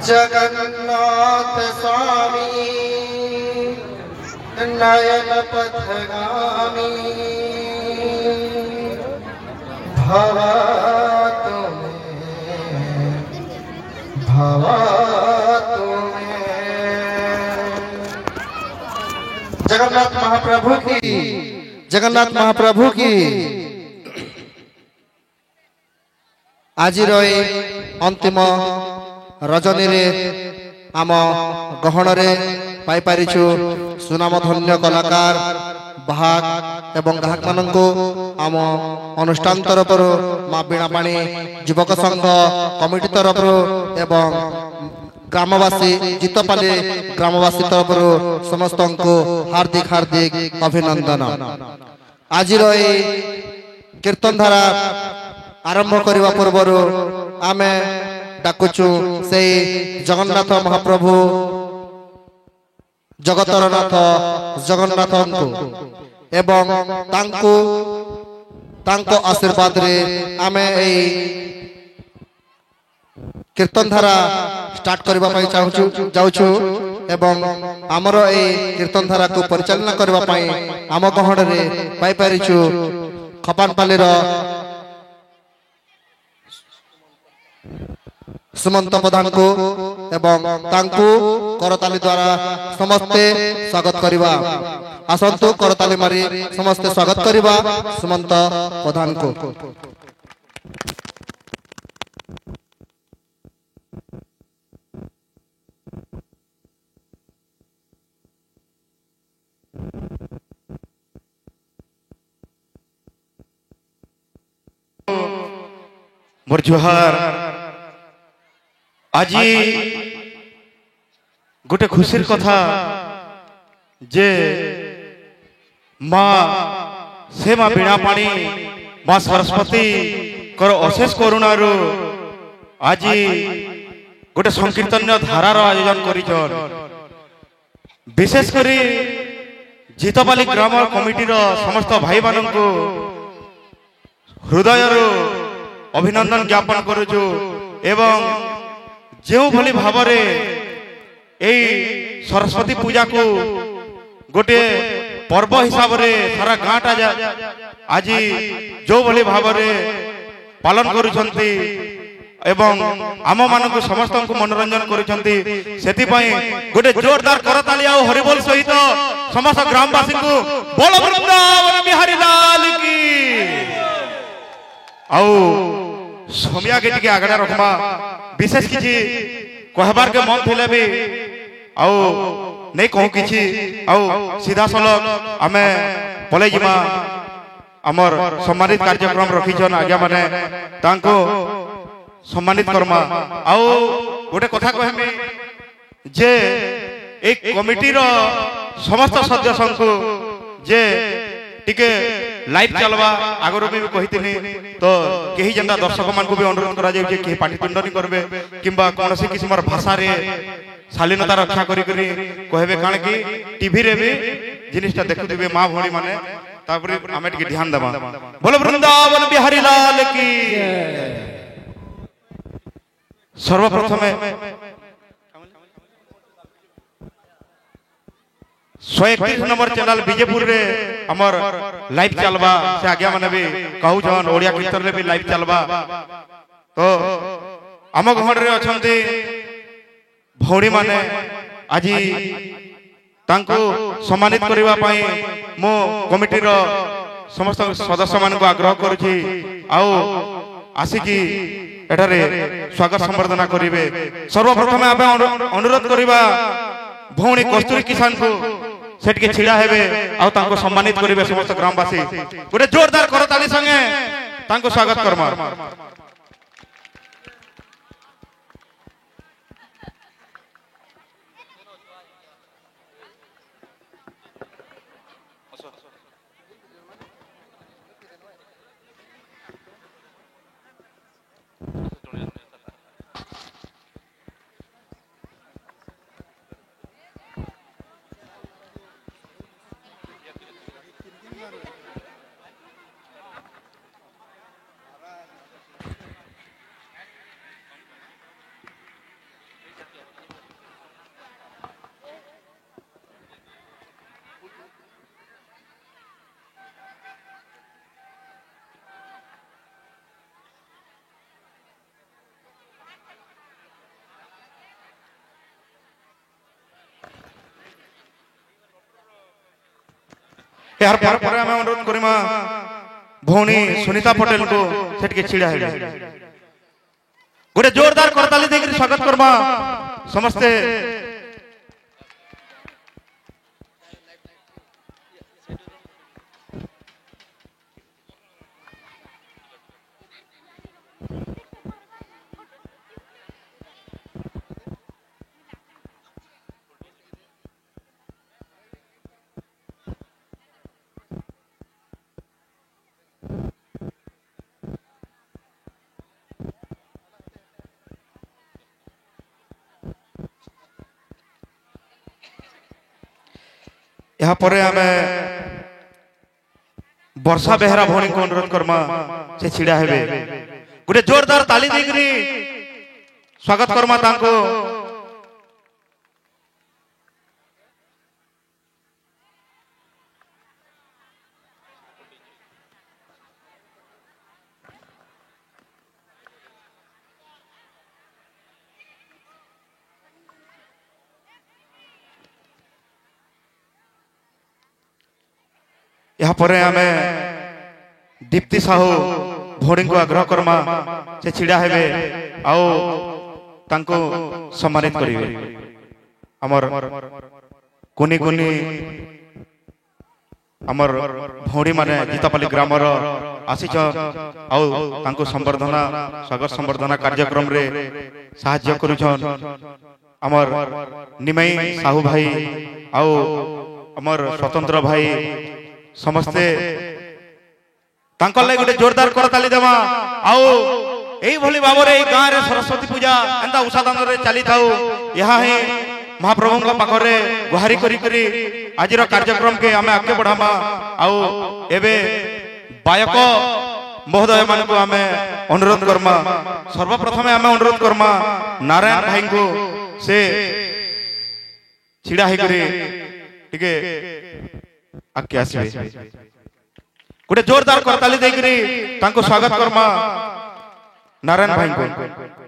जगन्नाथ स्वामी नयन पथगामी भवा तुम्हें जगन्नाथ महाप्रभु की जगन्नाथ महाप्रभु की आज अंतिम रजनी रे आम गहन पाई पारिछु सुनाम धन्य कलाकार भाग एवं ग्राहक मानू आम अनुष्ठान तरफ माँ बीणापाणी युवक संघ कमिटी तरफ एवं ग्रामवासी जीतपाली ग्रामवासी तरफ समस्त को हार्दिक हार्दिक अभिनंदन। आज कीर्तन धारा आरंभ करने पूर्व आम डाकुचु से जगन्नाथ महाप्रभु जगतरनाथ जगन्नाथ एवं तांको आशीर्वाद रे आमे कीर्तन धारा स्टार्ट करबा पई जाउछु एवं आमर ए कीर्तन धारा को परिचालना करबा पई आम गहण रे पाई परिछु खपानपाली रो सुमंत प्रधान को एवं तांकु करताली द्वारा समस्ते स्वागत करिबा आसंतु करताली मारी समस्ते स्वागत करिबा सुमंत प्रधान को। मोर जोहार आज गोटे खुशीर कथा जे माँ से माँ बीणापाणी माँ सरस्वती कर अशेष करुणारू आज गोटे संकीर्तन धारार आयोजन करिछन। विशेषकर जीतपाली ग्राम कमिटी समस्त भाई मानू हृदय अभिनंदन ज्ञापन करुछु एवं जो भली भाव सरस्वती पूजा को गोटे पर्व हिसाब रे सारा गाँटा आज जो भली भाव पालन करुछंती एवं आम मानक समस्त को मनोरंजन करुछंती सेति पई गोटे जोरदार करताली आ हरिबोल सहित समस्त ग्रामवासी को बोल वृंदावन बिहारी लाल की आउ सोमिया के टिके आगड़ा रखमा विशेष किछि कहबार के मन थिले भी आउ नहीं कहू किछि आउ सीधा सलक आमे पले जिमा हमर सम्मानित कार्यक्रम रखिछन आज्ञा माने तांको सम्मानित करमा आउ गोटे कथा कहमे जे एक कमिटी रो समस्त सदस्य को जे टिके लाइव चलवा आगर भी कही तो कहीं जेनता दर्शक मान को भी अनुरोध करा जाय कि पाटितुंड नहीं करबे किंबा कोनोसी किस्म भाषा रे शालीनता रक्षा करी कहबे काण कि टीवी रे भी जिनिसटा देखुथिबे मां भणी माने तापर आमे टिके ध्यान देबा बोलो वृंदावन बिहारी लाल की। सर्वप्रथमे 131 नंबर चैनल बीजेपुर रे हमर लाइव चलबा से आज्ञा माने भी कहू जन ओडिया कीर्तन रे भी लाइव चलबा तो आम घर रे अछंती भौणी माने आज तांको सम्मानित करबा पई मो कमिटी रो समस्त सदस्य मान को आग्रह करूची आउ आसिकी एठारे स्वागत संबर्धना करिवे। सर्वप्रथमे आबे अनुरोध करिबा भौणी कस्तूरी किसान को सेट के छिड़ा हेबे आउ तांको सम्मानित करिवे समस्त ग्रामवासी गोटे जोरदार करताली संगे तांको स्वागत करमा। यार पर आम अनुरोध करिमा भौणी सुनीता पटेल को सेठके छिड़ा हेबे गोटे जोरदार करताली देकर स्वागत करमा समस्ते। यहाँ पर आम वर्षा बेहरा भौणी को अनुरोध करमा से छिड़ा हेबे गोटे जोरदार ताली देकरी स्वागत करमा तांको। यहाँ पर आम दीप्ति साहू भौणी को आग्रह करमा से छिड़ा हेबे आओ तांको सम्मानित करिवे। हमर कुनी कुनी हमर भौणी माने जीतापाली ग्रामर आसीच आओ तांको संवर्धना स्वागत संवर्धना कार्यक्रम रे सहाय्य करूछन। हमर निमई साहू भाई आओ हमर स्वतंत्र भाई समस्ते तांकर लागि गोटे जोरदार करताली देवा। आओ एई भली भाबरे ए गां रे सरस्वती पूजा एंता उषादान रे चली थाउ यहाँ ही महाप्रभु का पाखरे गुहारी करी करी आजिर कार्यक्रम के आमे आगे बढ़ामा। आओ एबे बायक महोदय मान को आमे अनुरोध करमा। सर्वप्रथम आमे अनुरोध करमा नारायण भाई को से छिड़ा हे करी टिके आके आसीबे गोटे जोरदार करताली देकरी तांको स्वागत करमा नारायण भाई को।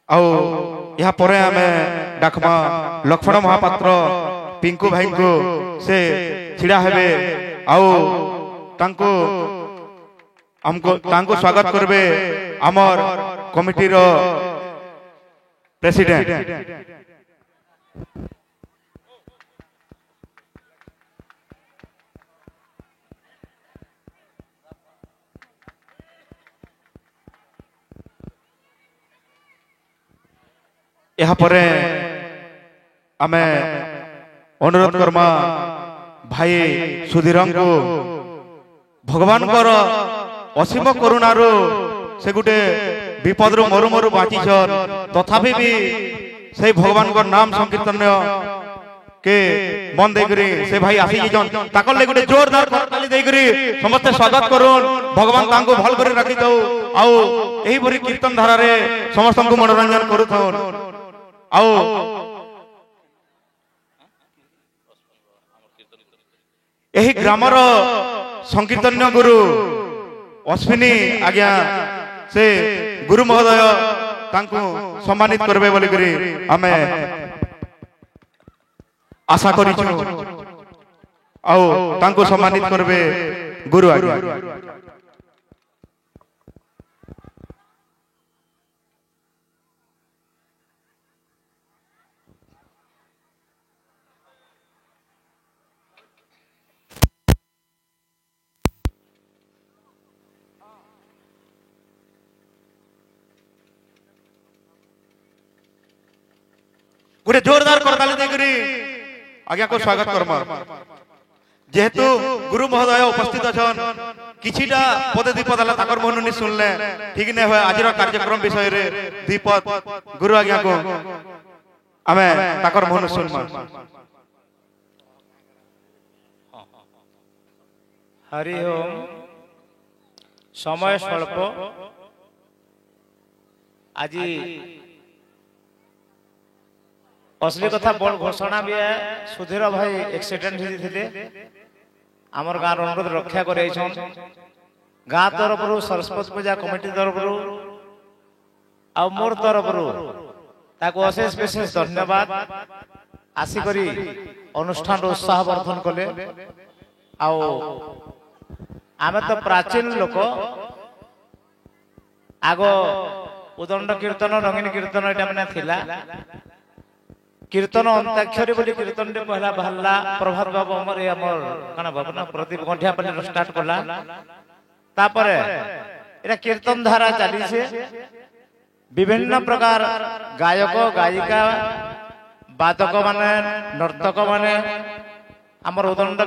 आओ यहाँ पर आम डाकमा लक्ष्मण महापात्र पिंकू भाई को से छिड़ा हेबे आओ तांको हमको तांको स्वागत करबे हमर कमिटी रो प्रेसिडेंट। यहाँ पर आम अनुरोध करमा भाई सुधीर को भगवान असीम करुणारू से गोटे विपद रु मरु मरु बाँचीछन तथापि भी से भगवान को नाम संकीर्तन के मन देकरी से भाई आसी जन ताकर ले गोटे जोरदार करताली देकरी समस्त स्वागत करूँ। भगवान तांको भल कर रखी दो आओ एही भरी कीर्तन धारा रे समस्त को मनोरंजन करूथन। आओ एही ग्रामर संकीर्तन्य गुरु अश्विनी आज्ञा से गुरु महोदय तांको सम्मानित करबे बोली करी हमें आशा करिछु। आओ तांको सम्मानित करबे गुरु आज्ञा। गोटे जोरदार करताली देकरी आज्ञा को स्वागत करमा। जेहेतु गुरु महोदय उपस्थित अछन किछिटा पदे दीपद हला ताकर मन नि सुनले ठीक नै होय। आजिर कार्यक्रम विषय रे दीपद गुरु आज्ञा को आमे ताकर मन सुनमा। हरि ओम। समय स्वल्प आज असली कथा बड़ घोषणा भी है सुधीर भाई एक्सीडेंट होते आमर गाँव अनुरोध रक्षा कर गाँ तरफ सरस्वती पूजा कमिटी तरफ आ मोर तरफ अशेष विशेष धन्यवाद आसिक अनुष्ठान उत्साह वर्धन कले आम तो प्राचीन लोक आग उदंड कीर्तन रंगीन कीर्तन ये मैंने थिला कीर्तन अंताक्षरी बोली कीर्तन पहला बाहरला प्रभात बाबू अमर आमर कण भावना प्रदीप गंठिया पाली स्टार्ट कला तापरे एटा कीर्तन धारा चली से विभिन्न प्रकार गायक गायिका वादक माने नर्तक माने आमर उदंड